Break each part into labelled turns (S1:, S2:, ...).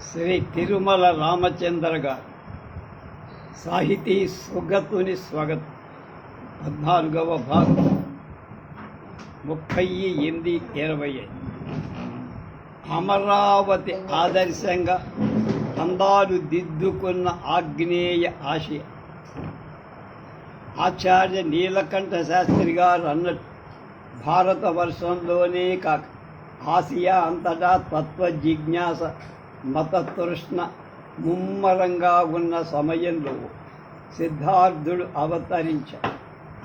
S1: శ్రీ తిరుమల రామచంద్ర గారు సాహితీ స్వగతుని స్వాగతం 14వ భాగం 38:25 అమరావతి ఆదర్శంగా అందాలు దిద్దుకున్న ఆగ్నేయ ఆసియా. ఆచార్య నీలకంఠ శాస్త్రి గారు అన్నట్టు భారతవర్షంలోనే కాక ఆసియా అంతటా తత్వ జిజ్ఞాస మతతృష్ణ ముమ్మరంగా ఉన్న సమయంలో సిద్ధార్థుడు అవతరించాడు.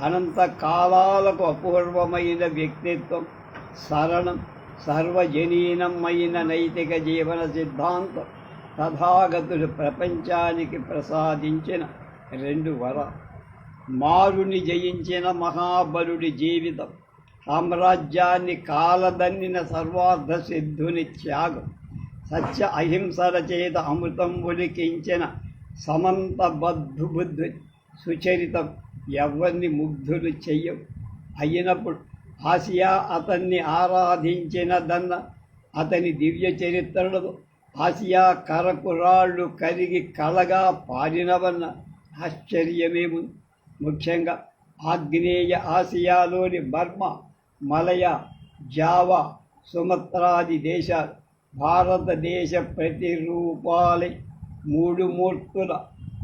S1: అనంత కాలాలకు అపూర్వమైన వ్యక్తిత్వం, సరళం సర్వజనీనమైన నైతిక జీవన సిద్ధాంతం తథాగతుడు ప్రపంచానికి ప్రసాదించిన 2 వరాలు. మారుని జయించిన మహాబలుడి జీవితం, సామ్రాజ్యాన్ని కాలదన్నిన సర్వార్థ సిద్ధుని త్యాగం, సత్య అహింసల చేత అమృతం ఒలికించిన సమంత బుద్ధి సుచరితం ఎవరిని ముగ్ధులు చెయ్యవు. అయినప్పుడు ఆసియా అతన్ని ఆరాధించినదన్న అతని దివ్య చరిత్రలో ఆసియా కరకురాళ్ళు కరిగి కళగా పారినవన్న ఆశ్చర్యమేముంది. ముఖ్యంగా ఆగ్నేయ ఆసియాలోని బర్మా, మలయ, జావా, సుమత్రాది దేశాలు భారతదేశ ప్రతిరూపాలై 3 మూర్తుల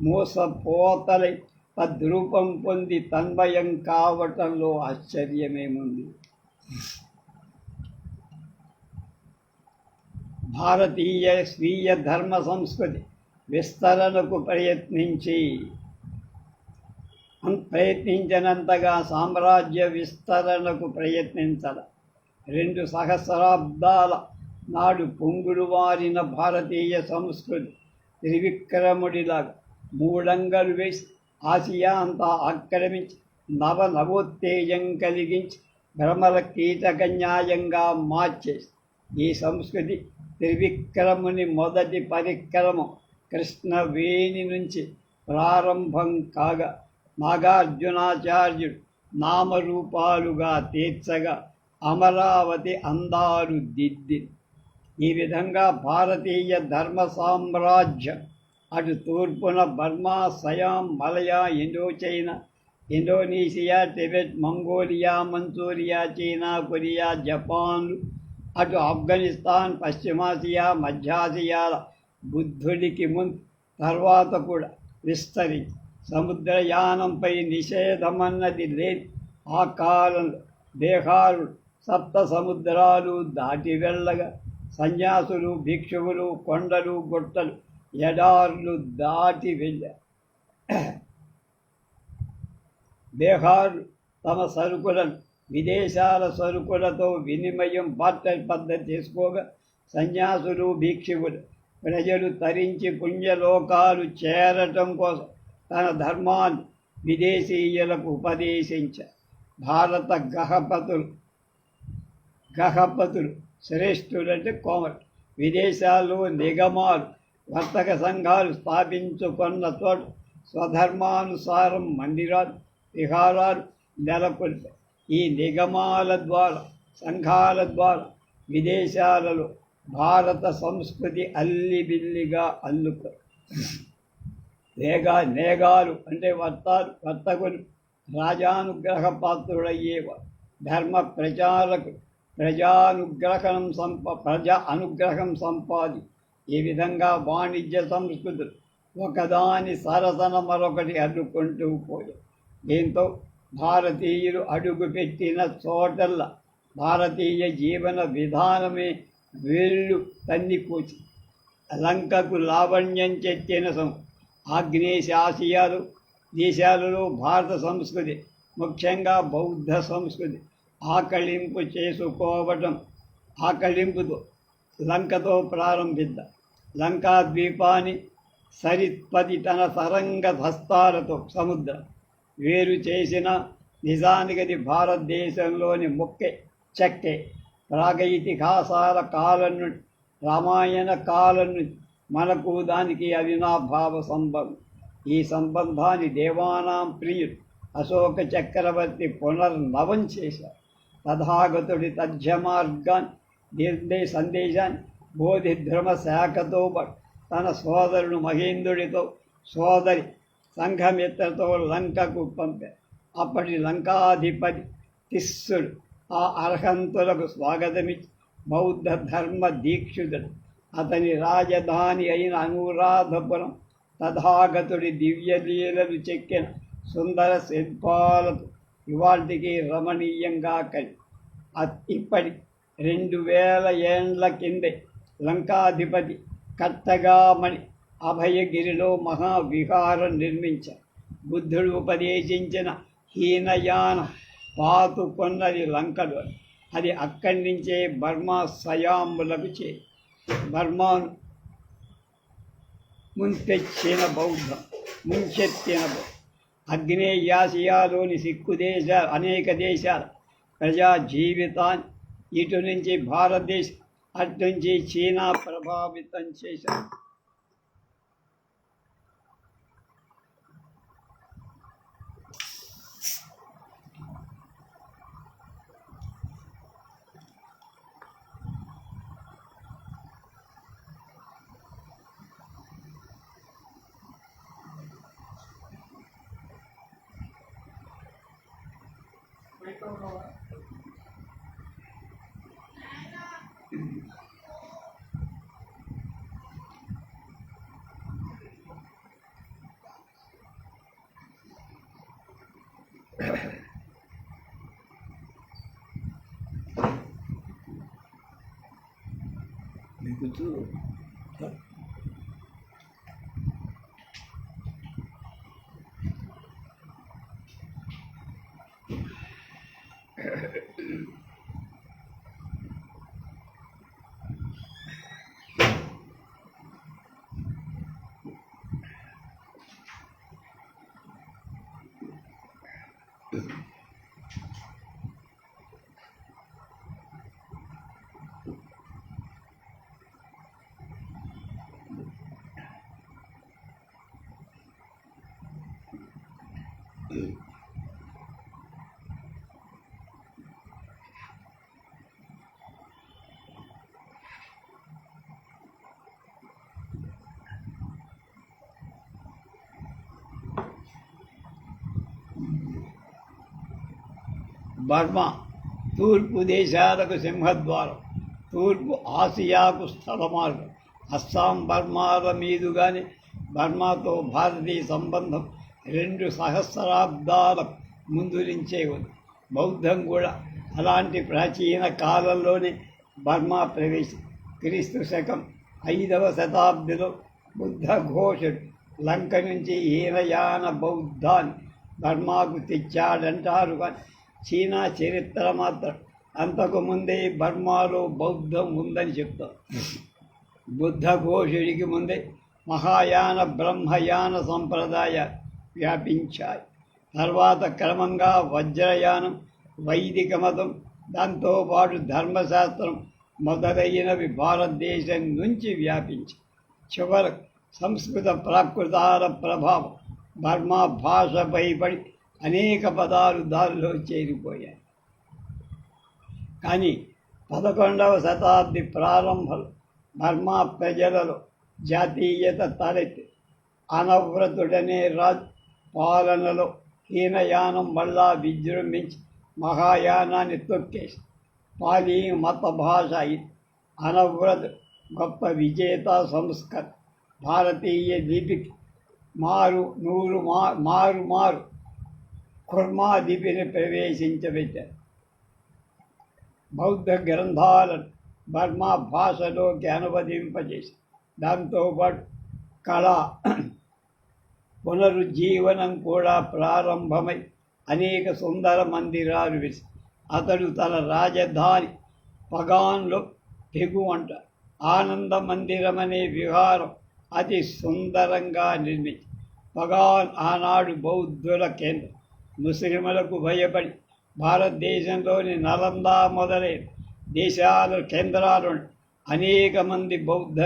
S1: మోసపోతలై తద్రూపం పొంది తన్మయం కావటంలో ఆశ్చర్యమేముంది. భారతీయ స్వీయ ధర్మ సంస్కృతి విస్తరణకు ప్రయత్నించినంతగా సామ్రాజ్య విస్తరణకు ప్రయత్నించాలి. 2 సహస్రాబ్దాల నాడు పొంగుడు వారిన భారతీయ సంస్కృతి త్రివిక్రముడిలాగా 3 అంగలు వేసి ఆసియా అంతా ఆక్రమించి నవోత్తేజం కలిగించి భ్రమల కీటకన్యాయంగా మార్చేసి ఈ సంస్కృతి త్రివిక్రముని మొదటి పరిక్రమం కృష్ణవేణి నుంచి ప్రారంభం కాగా నాగార్జునాచార్యుడు నామరూపాలుగా తీర్చగా అమరావతి అందాలు దిద్ది. ఈ విధంగా భారతీయ ధర్మ సామ్రాజ్యం అటు తూర్పున Burma, Siam, Malaya, Indochina, Indonesia, Tibet, Mongolia, Manchuria, China, Korea, జపాన్లు, అటు ఆఫ్ఘనిస్తాన్, పశ్చిమాసియా, మధ్యాసియాల బుద్ధుడికి ముందు తర్వాత కూడా విస్తరించి సముద్రయానంపై నిషేధమన్నది లేదు. ఆ కాలంలో దేహాలు 7 సముద్రాలు దాటి వెళ్ళగా సన్యాసులు, భిక్షువులు కొండలు, గుట్టలు, ఎడార్లు దాటి వెళ్ళారు. దేహాలు తమ సరుకులను విదేశాల సరుకులతో వినిమయం బార్టర్ పద్ధతి చేసుకోగా సన్యాసులు, భిక్షువులు ప్రజలు తరించి పుణ్యలోకాలు చేరటం కోసం తన ధర్మాన్ని విదేశీయులకు ఉపదేశించారు. భారత గహపతులు శ్రేష్ఠులంటే కోమటి విదేశాల్లో నిగమాలు, వర్తక సంఘాలు స్థాపించుకున్న చోట స్వధర్మానుసారం మందిరాలు, విహారాలు నెలకొల్పారు. ఈ నిగమాల ద్వారా, సంఘాల ద్వారా విదేశాలలో భారత సంస్కృతి అల్లిబిల్లిగా అల్లుతారు. నేగాలు అంటే వర్తకులు రాజానుగ్రహ పాత్రుడయ్యేవారు. ధర్మ ప్రచారకులు ప్రజా అనుగ్రహం సంపాది. ఈ విధంగా వాణిజ్య సంస్కృతులు ఒకదాని సరసన మరొకటి అడ్డుకుంటూ పోయాయి. దీంతో భారతీయులు అడుగుపెట్టిన చోటల్లా భారతీయ జీవన విధానమే వేళ్ళు తన్నిపూచి లంకకు లావణ్యం చెట్టిన ఆగ్నేయ దేశాలలో భారత సంస్కృతి, ముఖ్యంగా బౌద్ధ సంస్కృతి ఆకళింపుతో లంకతో ప్రారంభిద్దాం. లంకా ద్వీపాన్ని సరిత్పది తన తరంగ హస్తాలతో సముద్రం వేరు చేసిన నిజానికి అది భారతదేశంలోని చెక్కే ప్రాగైతిహాసాల కాలం నుండి, రామాయణ కాలం నుండి మనకు దానికి అవినాభావ సంబంధం. ఈ సంబంధాన్ని దేవానాం ప్రియుడు అశోక చక్రవర్తి పునర్నవం చేశారు. తథాగతుడి తథ్యమార్గాన్ని సందేశాన్ని బోధిధర్మ శాఖతో తన సోదరుడు మహేంద్రుడితో సోదరి సంఘమిత్రతో లంకకు పంపారు. అప్పటి లంకాధిపతి తిస్సుడు ఆ అర్హంతులకు స్వాగతమిచ్చి బౌద్ధ ధర్మ దీక్షితుడు. అతని రాజధాని అయిన అనురాధపురం తథాగతుడి దివ్యలీలలు చెక్కిన సుందర శిల్పాలతో ఇవాటికి రమణీయంగా ఇప్పటి 2000 ఏండ్ల కిందే లంకాధిపతి కట్టగామణి అభయగిరిలో మహావిహారం నిర్మించారు. బుద్ధుడు ఉపదేశించిన హీనయాన పాతుకొన్నది లంకలో. అది అక్కడి నుంచే బర్మా సయాంబులకు బర్మాను ముంచెత్తిన బౌద్ధం అగ్నేయాసియాలోని సిక్కు దేశాలు అనేక దేశాల ప్రజా జీవితాన్ని ఇటు నుంచి భారతదేశం అటు నుంచి చీనా ప్రభావితం చేశారు. మీకు బర్మా తూర్పు దేశాలకు సింహద్వారం, తూర్పు ఆసియాకు స్థల మార్గం. అస్సాం బర్మాల మీదుగానే బర్మాతో భారతీయ సంబంధం 2 సహస్రాబ్దాల ముందు నుంచే ఉంది. బౌద్ధం కూడా అలాంటి ప్రాచీన కాలంలోనే బర్మా ప్రవేశం. క్రీస్తు శకం 5వ శతాబ్దిలో బుద్ధ ఘోషుడు లంక నుంచి హీనయాన బౌద్ధాన్ని బర్మాకు తెచ్చాడంటారు. కానీ చీనా చరిత్ర మాత్రం అంతకుముందే బర్మాలో బౌద్ధం ఉందని చెప్తారు. బుద్ధ ఘోషుడికి ముందే మహాయాన బ్రహ్మయాన సంప్రదాయ వ్యాపించాయి. తర్వాత క్రమంగా వజ్రయానం, వైదిక మతం, దాంతోపాటు ధర్మశాస్త్రం మొదలైనవి భారతదేశం నుంచి వ్యాపించాయి. చివరకు సంస్కృత ప్రాకృతాల ప్రభావం బర్మా భాషపై పడి అనేక పదాలు దారిలో చేరిపోయాయి. కానీ 11వ శతాబ్ది ప్రారంభంలో బర్మా ప్రజలలో జాతీయత తలెత్తి అనవ్రతుడనే రాజు పాలనలో హీనయానం మళ్ళా విజృంభించి మహాయానాన్ని తొక్కేసి పాలీ మత భాష అయింది. అనవ్రతు గొప్ప విజేత సంస్కరణ భారతీయ లిపికి మారు కుర్మా లిపిని ప్రవేశించబెట్టారు. బౌద్ధ గ్రంథాలను బర్మా భాషలోకి అనువదింపజేసి దాంతోపాటు కళ పునరుజ్జీవనం కూడా ప్రారంభమై అనేక సుందర మందిరాలు వేసి అతడు తన రాజధాని పగాన్లో తెగువంట ఆనంద మందిరం అనే విహారం అతి సుందరంగా నిర్మించి పగాన్ ఆనాడు బౌద్ధుల కేంద్రం. ముస్లింలకు భయపడి భారతదేశంలోని నలంద మొదలైన దేశాల కేంద్రాలను అనేక మంది బౌద్ధ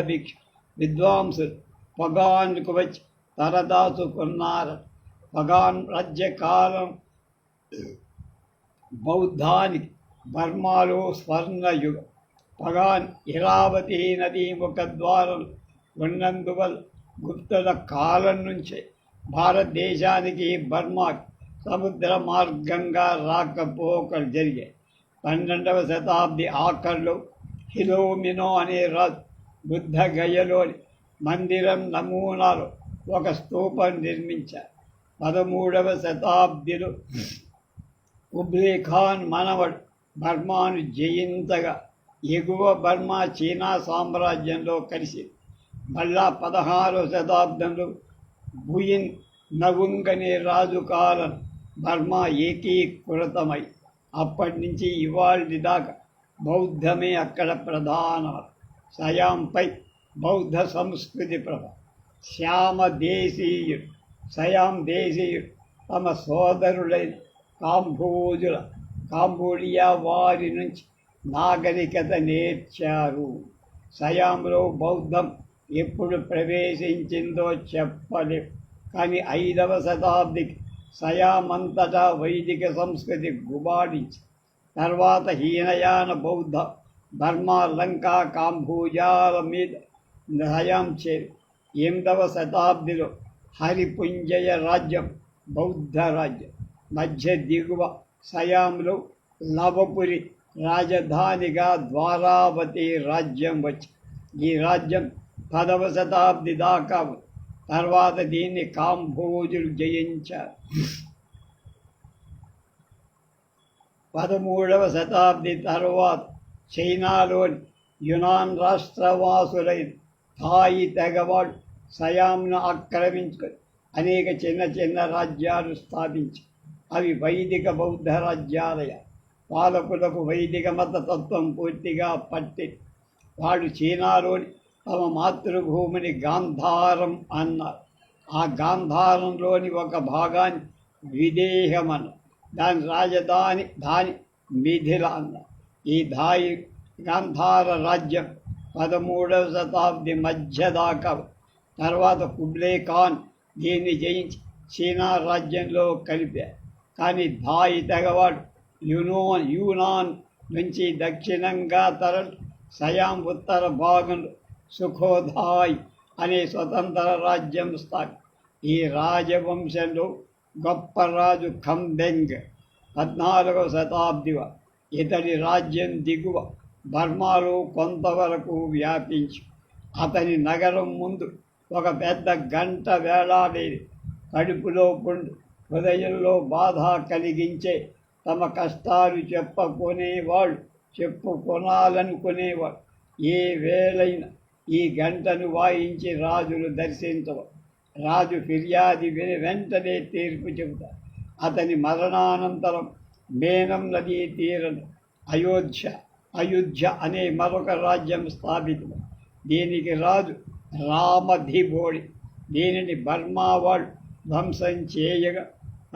S1: విద్వాంసులు పగాన్కు వచ్చి తరదాచుకున్నారు. పగాన్ రాజ్యకాలం బౌద్ధానికి బర్మాలో స్వర్ణయుగం. పగాన్ ఇరావతి నదీ ముఖద్వారం ఉన్నందువల్ల గుప్తుల కాలం నుంచే భారతదేశానికి బర్మాకి సముద్ర మార్గంగా రాకపోకలు జరిగాయి. 12వ శతాబ్ది ఆఖరిలో హిలోమినో అనే రాజు బుద్ధగయలోని మందిరం నమూనాలో ఒక స్తూపం నిర్మించారు. 13వ శతాబ్దిలో కుబ్లీ ఖాన్ మనవడు బర్మాను జయించగా ఎగువ బర్మా చీనా సామ్రాజ్యంలో కలిసింది. మళ్ళా 16వ శతాబ్దంలో బుయిన్ నగుంగ్ అనే రాజు కాలం బర్మా ఏకీకృతమై అప్పటి నుంచి ఇవాళ దాకా బౌద్ధమే అక్కడ ప్రధాన. సయాంపై బౌద్ధ సంస్కృతి ప్రభావం. సయాం దేశీయుడు తమ సోదరులైన కాంబోడియా వారి నుంచి నాగరికత నేర్చారు. సయాంలో బౌద్ధం ఎప్పుడు ప్రవేశించిందో చెప్పలేం. కానీ 5వ శతాబ్దికి సయామంతటా వైదిక సంస్కృతి గుబాడించి తర్వాత హీనయాన బౌద్ధ బర్మా లంకా కాంబోజాల మీద సయాం చేరి 8వ శతాబ్దిలో హరిపుంజయ రాజ్యం బౌద్ధ రాజ్యం. మధ్య దిగువ సయాంలో లవపురి రాజధానిగా ద్వారావతి రాజ్యం వచ్చి ఈ రాజ్యం 10వ శతాబ్ది దాకా తర్వాత దీన్ని కాంబోజులు జయించారు. 13వ శతాబ్ది తర్వాత చైనాలోని యునాన్ రాష్ట్రవాసులైన థాయి తెగవాడు సయాంను ఆక్రమించుకొని అనేక చిన్న చిన్న రాజ్యాలు స్థాపించి అవి వైదిక బౌద్ధ రాజ్యాలయ. పాలకులకు వైదిక మతతత్వం పూర్తిగా పట్టి వాడు చీనాలోని తమ మాతృభూమిని గాంధారం అన్నారు. ఆ గాంధారంలోని ఒక భాగాన్ని విదేహమన్న దాని రాజధాని మిథిల అన్నారు. ఈ గాంధార రాజ్యం 13వ శతాబ్ది మధ్య దాకా. తర్వాత కుబ్లే ఖాన్ దీన్ని జయించి చీనా రాజ్యంలో కలిపారు. కానీ థాయి తెగవాడు యూనాన్ నుంచి దక్షిణంగా తరలి సయాం ఉత్తర భాగంలో సుఖోధాయ్ అనే స్వతంత్ర రాజ్యం స్థాపి. ఈ రాజవంశంలో గొప్ప రాజు ఖంబెంగ్ 14వ శతాబ్దివ. ఇతడి రాజ్యం దిగువ బర్మాలో కొంతవరకు వ్యాపించి అతని నగరం ముందు ఒక పెద్ద గంట వేలాడేది. కడుపులో పుండు, హృదయంలో బాధ కలిగించే తమ కష్టాలు చెప్పుకొనాలనుకునేవాడు ఏ వేళైనా ఈ గంటను వాయించి రాజులు దర్శించవచ్చు. రాజు ఫిర్యాది వెంటనే తీర్పు చెబుతారు. అతని మరణానంతరం మేనం నదీ తీరను అయోధ్య అనే మరొక రాజ్యం స్థాపితం. దీనికి రాజు రామధిబోడి. దీనిని బర్మా వాళ్ళు ధ్వంసం చేయగా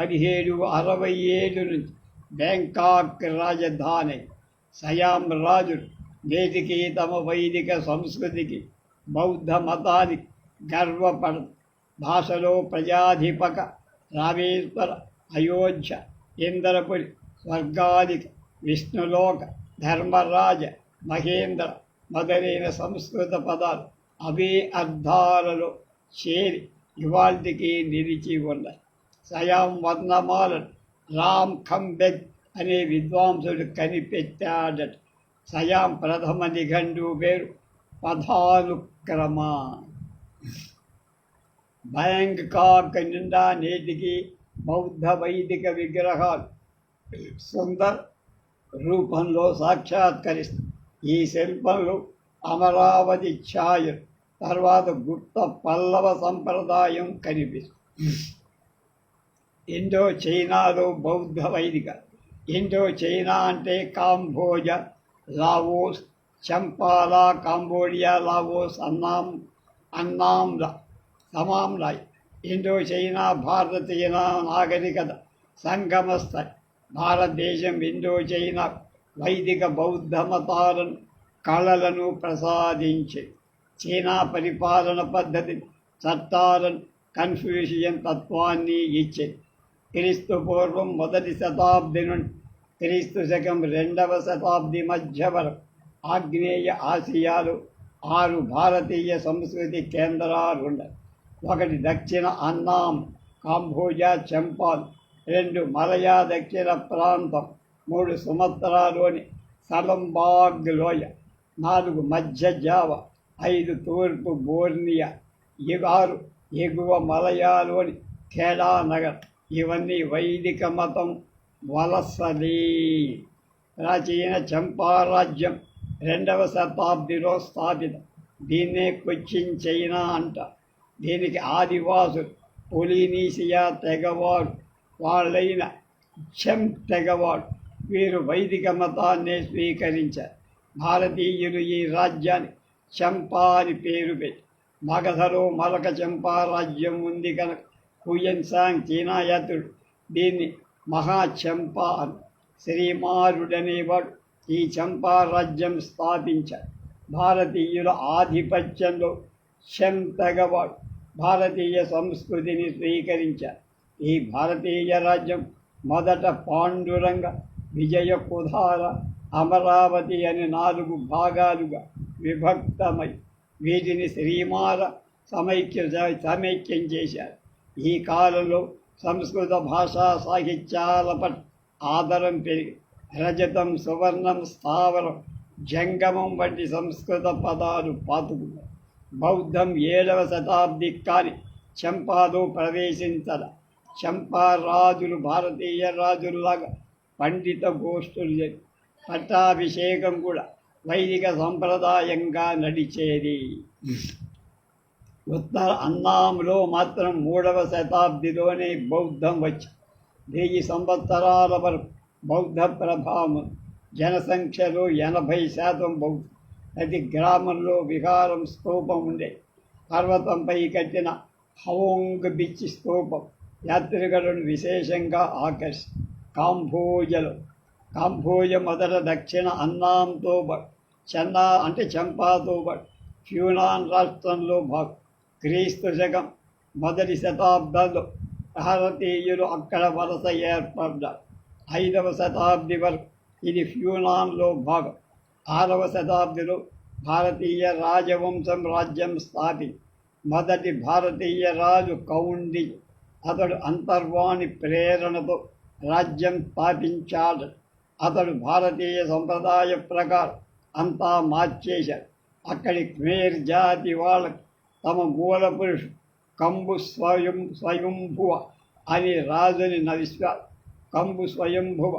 S1: 1767 నుంచి బ్యాంకాక్ రాజధాని. సయాం రాజులు నేటికి తమ వైదిక సంస్కృతికి బౌద్ధ మతానికి గర్వపడదు. భాషలో ప్రజాధిపక, రామేశ్వర, అయోధ్య, ఇంద్రపురి, స్వర్గాదిక, విష్ణులోక, ధర్మరాజ, మహేంద్ర మొదలైన సంస్కృత పదాలు అవే అర్థాలలో చేరి ఇవాళకి నిలిచి ఉన్నాయి. సయాం వర్ణమాలను రామ్ ఖంబెగ్ అనే విద్వాంసుడు కనిపెట్టాడట. సయాం ప్రథమ నిఘంటు పేరు పదానుక్రమ. బ్యాంకాక్ నిండా నేటికి బౌద్ధ వైదిక విగ్రహాలు సుందర రూపంలో సాక్షాత్కరిస్తుంది. ఈ శిల్పంలో అమరావతి ఛాయలు, తర్వాత గుప్త పల్లవ సంప్రదాయం కనిపిస్తుంది. ఇండో చైనాలో బౌద్ధ వైదిక. ఇండో చైనా అంటే కాంబోజ, లావోస్, చంపాలా, కాంబోడియా, లావోస్, సమాంలాయ్. ఇండో చైనా భారతీయ నాగరికత సంగమస్థాయి. భారతదేశం ఇండో చైనా వైదిక బౌద్ధ మతాలను కళలను ప్రసాదించింది. చైనా పరిపాలన పద్ధతిని, చట్టాలను, కన్ఫ్యూషియన్ తత్వాన్ని ఇచ్చింది. క్రీస్తు పూర్వం 1వ శతాబ్ది నుండి క్రీస్తు శకం 2వ శతాబ్ది మధ్య వరకు ఆగ్నేయ ఆసియాలో 6 భారతీయ సంస్కృతి కేంద్రాలు ఉన్నాయి. 1 దక్షిణ అన్నాం, కాంబోజా, చంపాల్. 2 మలయా దక్షిణ ప్రాంతం. 3 సుమత్రాలోని సలంబాగ్ లోయ. 4 మధ్య జావా. 5 తూర్పు బోర్నియా. 6 ఎగువ మలయాలోని ఖేడా నగర్. ఇవన్నీ వైదిక మతం వలసలే. ప్రాచీన చంపారాజ్యం 2వ శతాబ్దిలో స్థాపితం. దీన్నే కొచ్చిన్ చైనా అంట. దీనికి ఆదివాసులు పొలినీసియా తెగవాడు వాళ్ళైన చెం తెగవాడు. వీరు వైదిక మతాన్ని స్వీకరించారు. భారతీయులు ఈ రాజ్యాన్ని చంపా అని పేరు పెట్టి, మగధలో మలక చంపారాజ్యం ఉంది కనుక హుయన్సాంగ్ చీనా యాత్రుడు దీన్ని మహాచంపా అని. శ్రీమారుడనేవాడు ఈ చంపారాజ్యం స్థాపించాడు. భారతీయుల ఆధిపత్యంలో శం తెగవాడు భారతీయ సంస్కృతిని స్వీకరించారు. ఈ భారతీయ రాజ్యం మొదట పాండురంగ, విజయ, కుధార, అమరావతి అని 4 భాగాలుగా విభక్తమై వీటిని శ్రీమార సమైక్యం చేశారు. ఈ కాలంలో సంస్కృత భాషా సాహిత్యాల పట్ల ఆదరం పెరిగి రజతం, సువర్ణం, స్థావరం, జంగమం వంటి సంస్కృత పదాలు పాతుకున్నాయి. బౌద్ధం 7వ శతాబ్ది కాని చంపాలో ప్రవేశించల. చంపా రాజులు భారతీయ రాజుల్లాగా పండిత గోష్ఠులు జరిగి పట్టాభిషేకం కూడా వైదిక సంప్రదాయంగా నడిచేది. ఉత్తర అన్నాంలో మాత్రం 3వ శతాబ్దిలోనే బౌద్ధం వచ్చి 1000 సంవత్సరాల వరకు బౌద్ధ ప్రభావం. జనసంఖ్యలో 80% బౌద్ధం. ప్రతి గ్రామంలో విహారం స్తూపం ఉండే. పర్వతంపై కట్టిన హవోంగ్ బిచ్ స్తూపం యాత్రికులను విశేషంగా ఆకర్షి. కాంబోజ మొదట దక్షిణ అన్నాంతో చెన్నా అంటే చంపాతో ఫ్యూనాన్ రాష్ట్రంలో భాగం. క్రీస్తు శకం మొదటి శతాబ్దంలో భారతీయులు అక్కడ వలస ఏర్పడ్డారు. 5వ శతాబ్ది వరకు ఇది ఫ్యూనాన్లో భాగం. 6వ శతాబ్దిలో భారతీయ రాజవంశం రాజ్యం స్థాపించి మొదటి భారతీయ రాజు కౌండి అతడు అంతర్వాణి ప్రేరణతో రాజ్యం స్థాపించాడు. అతడు భారతీయ సంప్రదాయ ప్రకారం అంతా మార్చేశాడు. అక్కడి ఖమేర్ జాతి వాళ్ళకు తమ మూల పురుషుడు కంబు స్వయంభువ అని రాజుని నవిశ్వారు. కంబు స్వయంభువ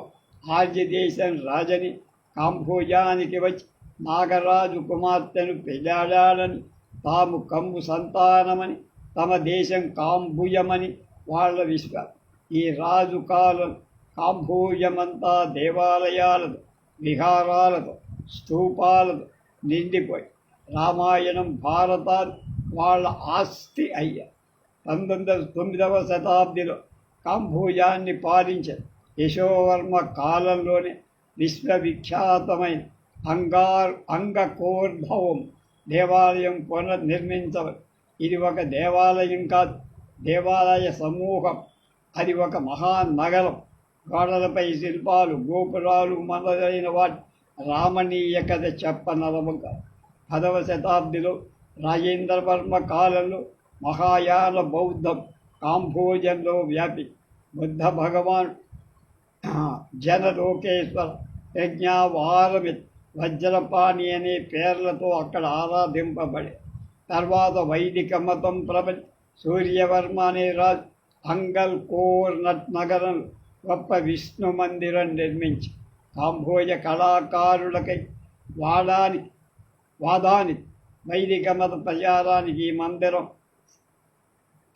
S1: ఆర్యదేశం రాజని కాంబోజానికి వచ్చి నాగరాజు కుమార్తెను పెళ్ళాడాలని, తాము కంబు సంతానమని, తమ దేశం కాంబుయమని వాళ్ళ విశ్వాసం. ఈ రాజు కాలం కాంబోజమంతా దేవాలయాలతో, విహారాలతో, స్తూపాలతో నిండిపోయి రామాయణం, భారతాలు వాళ్ళ ఆస్తి అయ్యారు. 9వ శతాబ్దిలో కాంబోజాన్ని పాలించిన యశోవర్మ కాలంలోనే విశ్వవిఖ్యాతమైన అంగకోర్భవం దేవాలయం పునర్నిర్మించవచ్చు. ఇది ఒక దేవాలయం కాదు, దేవాలయ సమూహం. అది ఒక మహానగరం. గోడలపై శిల్పాలు, గోపురాలు మొదలైన వాటి రామణీయ కథ చెప్పనలముగా. 10వ శతాబ్దిలో రాజేంద్రవర్మ కాలంలో మహాయాన బౌద్ధం కాంబోజంలో వ్యాపి బుద్ధ భగవాన్, జనలోకేశ్వర, యజ్ఞావారమిత్, వజ్రపాణి అనే పేర్లతో అక్కడ ఆరాధింపబడే. తర్వాత వైదిక మతం ప్రపంచ సూర్యవర్మ అనే రాజు అంగల్ కోర్నట్ నగరంలో గొప్ప విష్ణు మందిరం నిర్మించి కాంబోజ కళాకారులకై వాదానికి వైదిక మత ప్రచారానికి ఈ మందిరం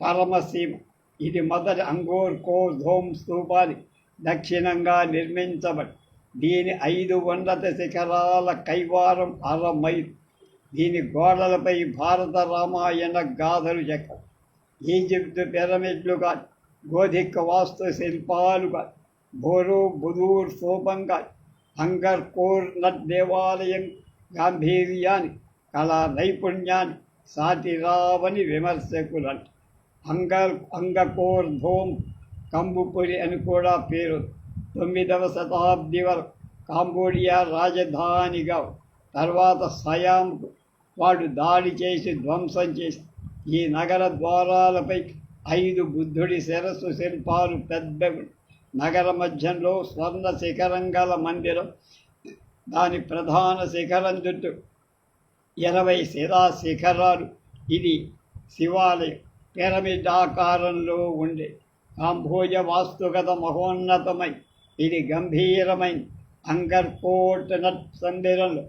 S1: పరమసీమ. ఇది మొదటి అంగోర్ ధోమ్ స్తూపానికి దక్షిణంగా నిర్మించబడి దీని 5 ఉన్నత శిఖరాల కైవారం 1/2 మైలు. దీని గోడలపై భారత రామాయణ గాథలు చెక్కారు. ఈజిప్టు పిరమిడ్లు కాదు, గోధిక్ వాస్తు శిల్పాలు కాదు, బుదూర్ స్తూపం కాదు, అంగర్ కోర్నట్ దేవాలయం గాంభీర్యాన్ని, కళా నైపుణ్యాన్ని సాటిరావని విమర్శకులంట. అంగకోర్ ధోమ్ కంబుపురి అని కూడా పేరు. 9వ శతాబ్ది వరకు కాంబోడియా రాజధానిగా తర్వాత సయాంకు వాడు దాడి చేసి ధ్వంసం చేసి ఈ నగర ద్వారాలపై 5 బుద్ధుడి శిరస్సు శిల్పాలు పెద్దవి. నగర మధ్యంలో స్వర్ణ శిఖరం గల మందిరం, దాని ప్రధాన శిఖరం చుట్టూ 20 శిలా శిఖరాలు. ఇది శివాలయం పిరమిడ్ ఆకారంలో ఉండే కాంభోజ వాస్తుగత మహోన్నతమై ఇది గంభీరమైన అంగర్ కోట్ నట్ సందిరంలో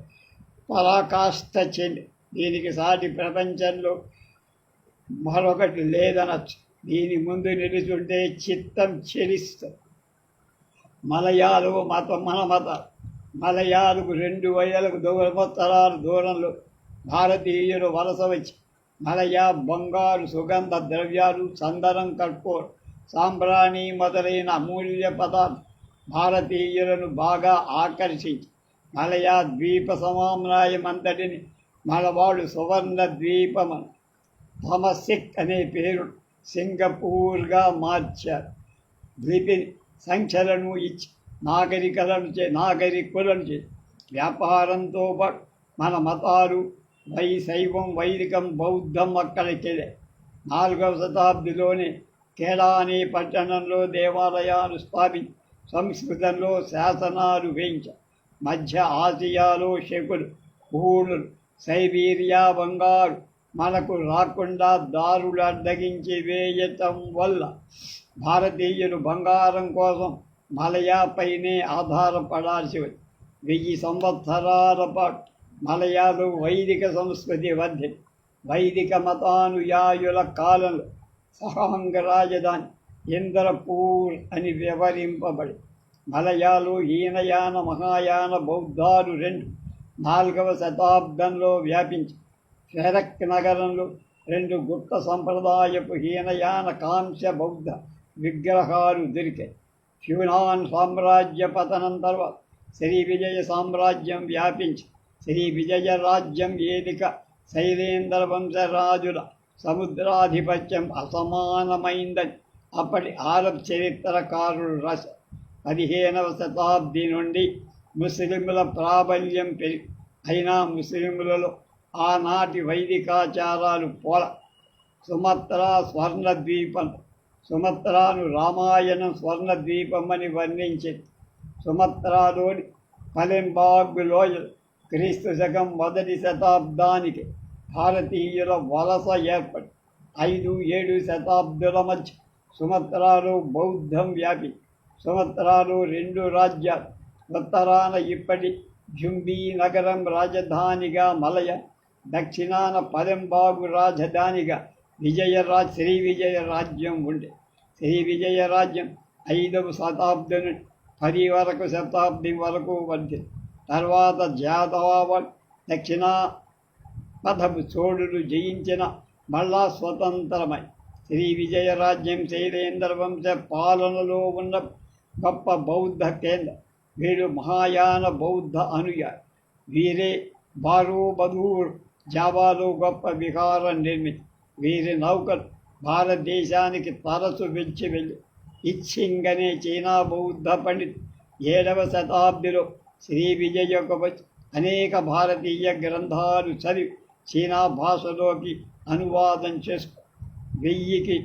S1: పరాకాష్ఠ చెంది దీనికి సాటి ప్రపంచంలో మరొకటి లేదనొచ్చు. దీని ముందు నిలుచుంటే చిత్తం చెలిస్తుంది. మలయాలు మన మత మలయాలకు 2,000 సంవత్సరాల దూరంలో భారతీయులు వలస వచ్చి మలయా బంగారు సుగంధ ద్రవ్యాలు, చందనం, కర్పూరం, సాంబ్రాణి మొదలైన అమూల్య పదార్థాలు భారతీయులను బాగా ఆకర్షించి మలయా ద్వీప సమామ్నాయమంతటిని మలవాడు సువర్ణ ద్వీపమని తమసిక్ అనే పేరు సింగపూర్గా మార్చారు. లిపిని సంఖ్యలను ఇచ్చి నాగరికులను చేసి వ్యాపారంతో పాటు మన మతాలు శైవం, వైదికం, బౌద్ధం అక్కడికెళ్ళాయి. 4వ శతాబ్దిలోనే కేడా అనే పట్టణంలో దేవాలయాలు స్థాపించి సంస్కృతంలో శాసనాలు వేయించారు. మధ్య ఆసియాలో శకులు, పూలులు, సైబీరియా బంగారు మనకు రాకుండా దారులు అడ్డగించి వేయటం వల్ల భారతీయులు బంగారం కోసం మలయాపైనే ఆధారపడాల్సి వచ్చింది. 1000 సంవత్సరాల పాటు మలయాలు వైదిక సంస్కృతి వర్ధి. వైదిక మతానుయాయుల కాలంలో సహాంగ రాజధాని ఇంద్రపూర్ అని వివరింపబడి మలయాలు హీనయాన, మహాయాన బౌద్ధాలు 4వ శతాబ్దంలో వ్యాపించి షెరక్ నగరంలో 2 గుప్త సంప్రదాయపు హీనయాన కాంస్య బౌద్ధ విగ్రహాలు దొరికాయి. హ్యూనాన్ సామ్రాజ్య పతనం తర్వాత శ్రీ విజయ సామ్రాజ్యం వ్యాపించి శ్రీ విజయ రాజ్యం ఏలిక శైలేంద్ర వంశరాజుల సముద్రాధిపత్యం అసమానమైందని అప్పటి ఆరబ్ చరిత్రకారులు రాశారు. 15వ శతాబ్ది నుండి ముస్లింల ప్రాబల్యం పెరిగి అయినా ముస్లింలలో ఆనాటి వైదికాచారాలు సుమత్రా స్వర్ణద్వీపం. సుమత్రాను రామాయణం స్వర్ణద్వీపం అని వర్ణించింది. సుమత్రాలోని పలెంబాగ్ లోయలు క్రీస్తు శకం 1వ శతాబ్దానికి భారతీయుల వలస ఏర్పడి 5-7 శతాబ్దుల మధ్య సుమత్రాలో బౌద్ధం వ్యాపి సుమత్రాలో 2 రాజ్యాలు. ఉత్తరాన ఇప్పటి జుంబీ నగరం రాజధానిగా మలయ, దక్షిణాన పలెంబాగు రాజధానిగా శ్రీ విజయ రాజ్యం ఉండే. శ్రీ విజయ రాజ్యం 5వ శతాబ్దం నుండి 10వ శతాబ్ది వరకు వర్ధిల్లింది. తర్వాత జాదవావళ్ దక్షిణాపథపు చోళులు జయించిన మళ్ళా స్వతంత్రమై శ్రీ విజయ రాజ్యం శైలేంద్ర వంశ పాలనలో ఉన్న గొప్ప బౌద్ధ కేంద్రం. వీరు మహాయాన బౌద్ధ అనుయాయి. వీరే బారోబదూర్ జావాలో గొప్ప విహారం నిర్మించి వీరి నౌకలు భారతదేశానికి తరచు వెచ్చి వెళ్ళి ఇచ్చింగ్ అనే చైనా బౌద్ధ పండితు 7వ శతాబ్దిలో శ్రీ విజయకు వచ్చి అనేక భారతీయ గ్రంథాలు చదివి చైనా భాషలోకి అనువాదం చేసుకో 1000కి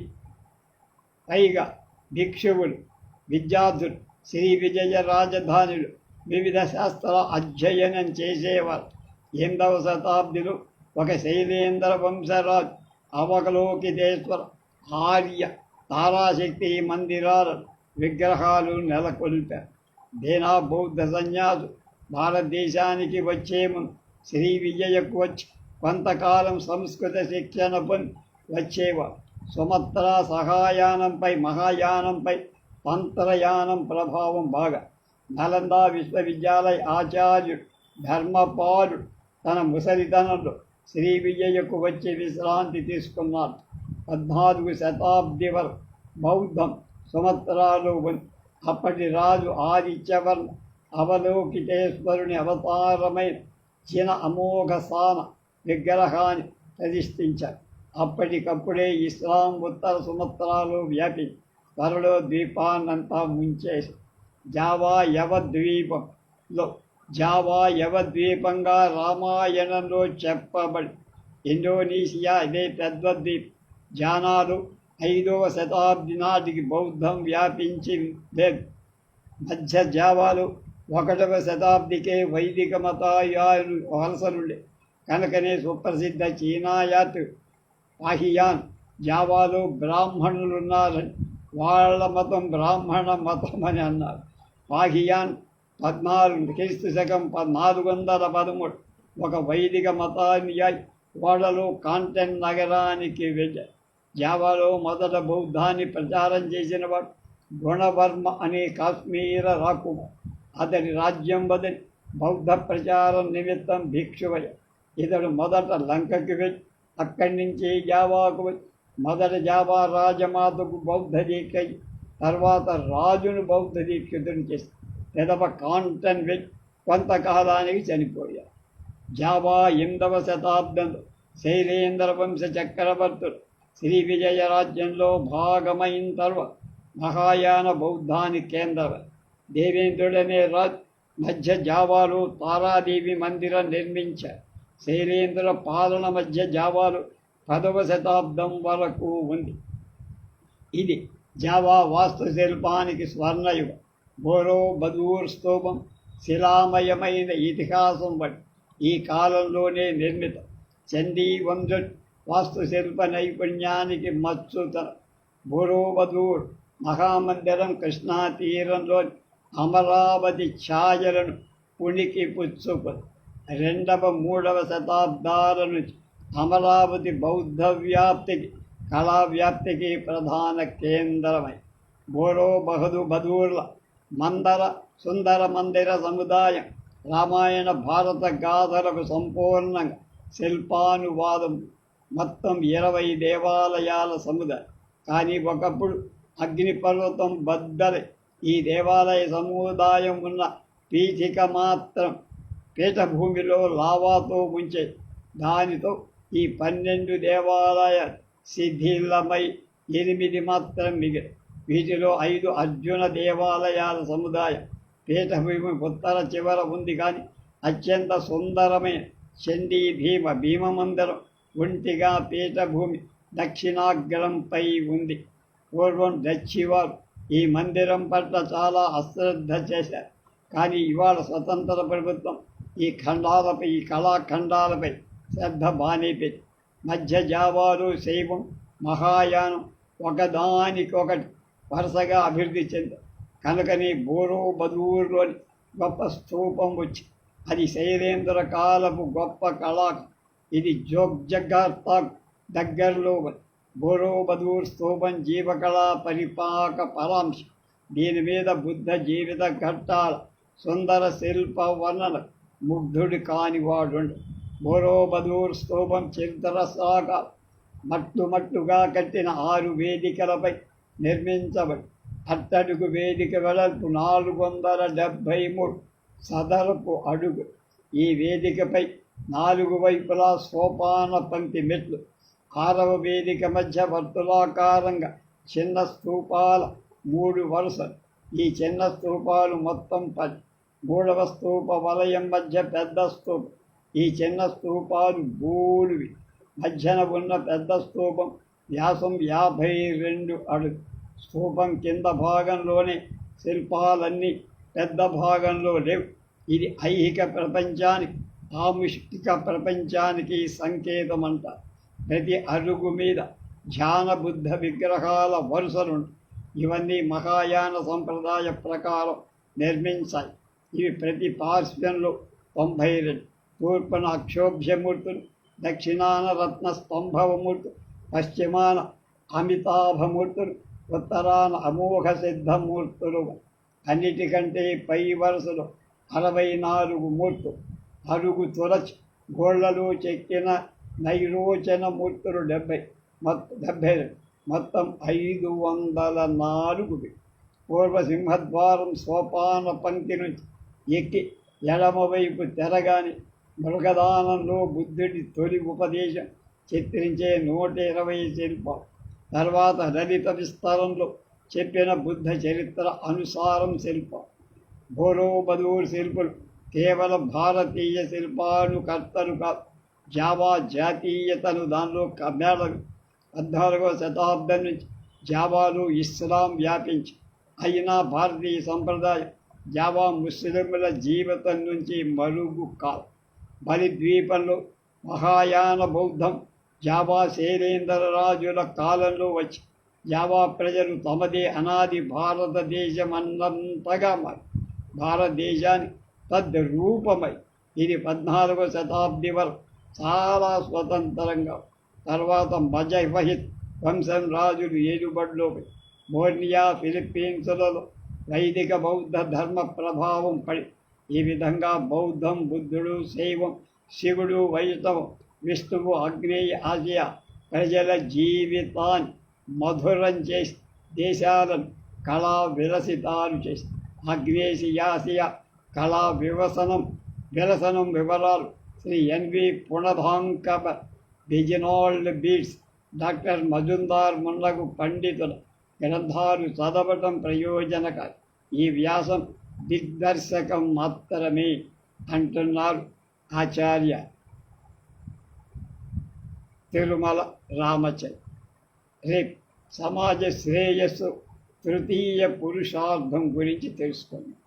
S1: పైగా భిక్షువులు, విద్యార్థులు శ్రీ విజయ రాజధానిలో వివిధ శాస్త్ర అధ్యయనం చేసేవారు. 8వ శతాబ్దిలో ఒక శైలేంద్ర వంశరాజు అవకలోకితేశ్వర, ఆర్య, తారాశక్తి మందిరాలను విగ్రహాలు నెలకొల్పారు. దేనా బౌద్ధ సన్యాసు భారతదేశానికి వచ్చే ముందు శ్రీ విజయకు వచ్చి కొంతకాలం సంస్కృత శిక్షణ పొంది వచ్చేవారు. సుమత్ర సహాయానంపై మహాయానంపై తంత్రయానం ప్రభావం బాగా. నలంద విశ్వవిద్యాలయ ఆచార్యుడు ధర్మపాలుడు తన ముసలితనంలో శ్రీ విజయకు వచ్చి విశ్రాంతి తీసుకున్నారు. 14వ శతాబ్ది వరకు బౌద్ధం సుమత్రాలో ఉంది. అప్పటి రాజు ఆదిత్యవర్మ అవలోకితేశ్వరుని అవతారమైన చిన్న అమోఘ సాన విగ్రహాన్ని ప్రతిష్ఠించారు. అప్పటికప్పుడే ఇస్లాం ఉత్తర సుమత్రాలో వ్యాపించి త్వరలో ద్వీపాన్నంతా ముంచేసి జావా యవ ద్వీపంలో జావా యవద్వీపంగా రామాయణంలో చెప్పబడి ఇండోనేషియా ఇదే పెద్ద ద్వీపం. జానాలు 5వ శతాబ్ది నాటికి బౌద్ధం వ్యాపించి లేదు. మధ్య జావాలు 1వ శతాబ్దికే వైదిక మతాయాలు వలసలుండే కనుకనే సుప్రసిద్ధ చీనా యాత్రి పాహియాన్ జావాలో బ్రాహ్మణులున్నారని వాళ్ళ మతం బ్రాహ్మణ మతం అని అన్నారు. పాహియాన్ 14 క్రీస్తు శకం 413 ఒక వైదిక మతానుయాయి వాళ్ళలో కాంటెన్ నగరానికి వెళ్ళారు. జావాలో మొదట బౌద్ధాన్ని ప్రచారం చేసినవాడు గుణవర్మ అనే కాశ్మీర రాకుమార్. అతని రాజ్యం వదిలి బౌద్ధ ప్రచారం నిమిత్తం భిక్షువయ్యాడు. ఇతడు మొదట లంకకి వెళ్ళి అక్కడి నుంచి జావాకు వచ్చి మొదట జావా రాజమాతకు బౌద్ధ దీక్ష, తర్వాత రాజును బౌద్ధ దీక్షితుని చేసి పెదవ కాంటన్ వెళ్ళి కొంతకాలానికి చనిపోయారు. జావా 8వ శతాబ్దంలో శైలేంద్ర వంశ చక్రవర్తులు శ్రీ విజయ రాజ్యంలో భాగమైన తర్వాత మహాయాన బౌద్ధానికి కేంద్రమై దేవేంద్రుడనే రాజు మధ్య జావాలో తారాదేవి మందిరం నిర్మించారు. శైలేంద్ర పాలన మధ్య జావాలో 10వ శతాబ్దం వరకు ఉంది. ఇది జావా వాస్తుశిల్పానికి స్వర్ణయుగం. బోరో బదూర్ స్తూపం శిలామయమైన ఇతిహాసం బట్టి ఈ కాలంలోనే నిర్మితం. చండీ వంశం వాస్తుశిల్ప నైపుణ్యానికి మచ్చుతర. బోరోబదూర్ మహామందిరం కృష్ణా తీరంలోని అమరావతి ఛాయలను ఉనికి పుచ్చుకుంది. 2వ 3వ శతాబ్దాల నుంచి అమరావతి బౌద్ధ వ్యాప్తికి కళా వ్యాప్తికి ప్రధాన కేంద్రమై బోరో బహదూర్ల మందర సుందర మందిర సముదాయం రామాయణ భారత గాథలకు సంపూర్ణంగా శిల్పానువాదం. మొత్తం 20 దేవాలయాల సముదాయం. కానీ ఒకప్పుడు అగ్నిపర్వతం బద్దలై ఈ దేవాలయ సముదాయం ఉన్న పీఠిక మాత్రం పీఠభూమిలో లావాతో ఉంచే. దానితో ఈ 12 దేవాలయాలు శిథిలమై 8 మాత్రం మిగిలి. వీటిలో 5 అర్జున దేవాలయాల సముదాయం పీఠభూమి ఉత్తర చివర ఉంది. కానీ అత్యంత సుందరమైన చండీ భీమ మందిరం ఒంటిగా పీఠభూమి దక్షిణాగ్రంపై ఉంది. పూర్వం డచ్చివారు ఈ మందిరం పట్ల చాలా అశ్రద్ధ చేశారు. కానీ ఇవాళ స్వతంత్ర ప్రభుత్వం ఈ కళాఖండాలపై శ్రద్ధ బానేపెట్టి మధ్య జావాలు శైవం మహాయానం ఒకదానికొకటి వరుసగా అభివృద్ధి చెందారు. కనుకని బోరోబదూర్లోని గొప్ప స్తూపం వచ్చి అది శైలేంద్ర కాలపు గొప్ప కళాకం. ఇది జోగ్జగార్తాకు దగ్గరలో బోరోబదూర్ స్తూపం జీవకళా పరిపాక పరాంశం. దీని మీద బుద్ధ జీవిత ఘట్టాల సుందర శిల్ప వర్ణన ముగ్ధుడు కానివాడుండు. బోరోబదూర్ స్తూపం చరిత్ర శాఖ మట్టుగా కట్టిన 6 వేదికలపై నిర్మించబడి అట్టడుగు వేదిక వెడల్పు 473 సదరపు అడుగు. ఈ వేదికపై 4 వైపులా సోపాన పంక్తి మెట్లు. 6వ వేదిక మధ్య వర్తులాకారంగా చిన్న స్తూపాల 3 వరుసలు. ఈ చిన్న స్తూపాలు మొత్తం 10. 3వ స్తూప వలయం మధ్య పెద్ద స్తూపం. ఈ చిన్న స్తూపాలు గూడువి. మధ్యన ఉన్న పెద్ద స్తూపం వ్యాసం 52 అడుగు. స్తూపం కింద భాగంలోనే శిల్పాలన్నీ పెద్ద భాగంలో లేవు. ఇది ఐహిక ప్రపంచానికి ఆముష్టిక ప్రపంచానికి సంకేతమంట. ప్రతి అడుగు మీద ధ్యాన బుద్ధ విగ్రహాల వరుసలుంటాయి. ఇవన్నీ మహాయాన సంప్రదాయ ప్రకారం నిర్మించాయి. ఇవి ప్రతి పార్శ్వంలో 92. తూర్పున అక్షోభ్యమూర్తులు, దక్షిణాన రత్న స్తంభవమూర్తులు, పశ్చిమాన అమితాభమూర్తులు, ఉత్తరాన అమోఘ సిద్ధమూర్తులు. అన్నిటికంటే పై వరుసలో 64 మూర్తులు. అడుగు తులచి గోళ్లలో చెక్కిన నైరోచన మూర్తులు 72. మొత్తం 504. పూర్వ సింహద్వారం సోపాన పంక్తి నుంచి ఎక్కి ఎడమవైపు తెరగాని మృగదానంలో బుద్ధుడి తొలి ఉపదేశం చిత్రించే 120 శిల్పాలు. తర్వాత లలిత విస్తరంలో చెప్పిన బుద్ధ చరిత్ర అనుసారం శిల్పం. బోరోబదూర్ శిల్పులు కేవలం భారతీయ శిల్పానుకర్తలు కాదు, జావా జాతీయతను దానిలో కమ్మాడు. 14వ శతాబ్దం నుంచి జావాలో ఇస్లాం వ్యాపించి అయినా భారతీయ సంప్రదాయం జావా ముస్లింల జీవితం నుంచి మరుగు కాదు. బలి ద్వీపంలో మహాయాన బౌద్ధం జావా శైలేంద్ర రాజుల కాలంలో వచ్చి జావా ప్రజలు తమదే అనాది భారతదేశం అన్నంతగా మారి భారతదేశాన్ని తద్రూపమై ఇది 14వ శతాబ్ది వరకు చాలా స్వతంత్రంగా. తర్వాత మజహహిద్ వంశం రాజులు ఏలుబడిలోకి బోర్నియా ఫిలిప్పీన్స్లలో వైదిక బౌద్ధ ధర్మ ప్రభావం పడి ఈ విధంగా బౌద్ధం, బుద్ధుడు, శైవం, శివుడు, వైష్ణవం, విష్ణువు, ఆగ్నేయ ఆసియా ప్రజల జీవితాన్ని మధురం చేసి దేశాలను కళా విలసితాలు చేసి ఆగ్నేసియాసియా కళా విలసనం వివరాలు శ్రీ ఎన్వి పుణభాంకర్, బిజినాల్డ్ బీట్స్, డాక్టర్ మజుందార్ మున్నగు పండితుల గ్రంథాలు చదవటం ప్రయోజనకారి. ఈ వ్యాసం దిగ్దర్శకం మాత్రమే అంటున్నారు ఆచార్య తిరుమల రామచంద్ర. రేపు సమాజ శ్రేయస్సు తృతీయ పురుషార్థం గురించి తెలుసుకుందాం.